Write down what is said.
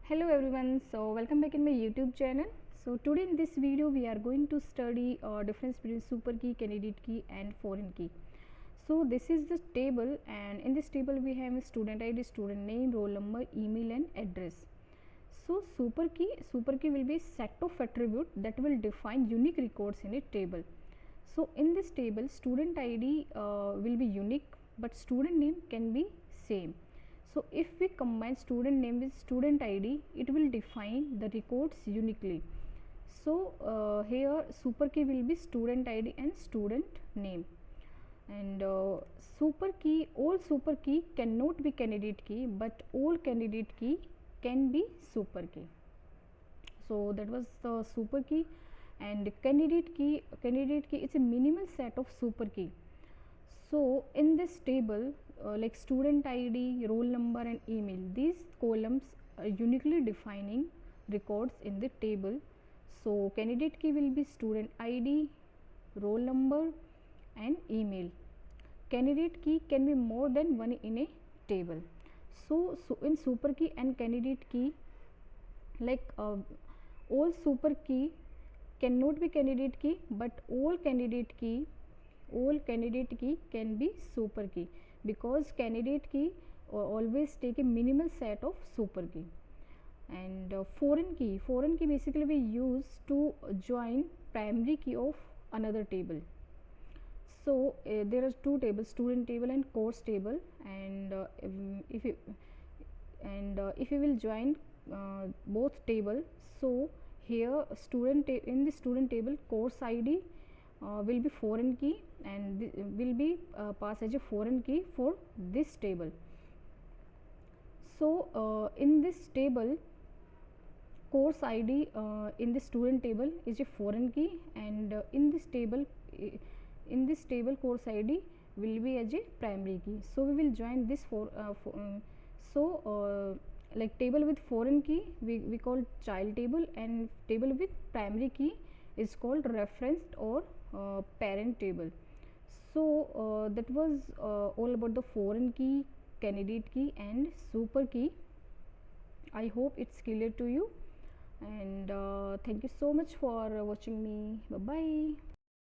Hello everyone, so welcome back in my YouTube channel. So today in this video we are going to study difference between super key, candidate key and foreign key. So this is the table, and in this table we have student ID, student name, roll number, email and address. So super key will be a set of attributes that will define unique records in a table. So in this table student ID will be unique, but student name can be same. So if we combine student name with student ID, it will define the records uniquely. So here super key will be student ID and student name. And all super key cannot be candidate key, but all candidate key can be super key. So that was the super key. And candidate key is a minimal set of super key. So in this table, like student ID, roll number and email, these columns are uniquely defining records in the table. So candidate key will be student ID, roll number and email. Candidate key can be more than one in a table. So in super key and candidate key, like all super key cannot be candidate key, but all candidate key can be super key, because candidate key always take a minimal set of super key. And foreign key basically we use to join primary key of another table. So there are two tables, student table and course table, and if you will join both table, so here in the student table course ID will be foreign key, and will be passed as a foreign key for this table. So in this table course ID in the student table is a foreign key, and in this table course ID will be as a primary key. So we will join this like table with foreign key we call child table, and table with primary key is called referenced or parent table. So that was all about the foreign key, candidate key and super key. I hope it's clear to you, and thank you so much for watching me. Bye bye.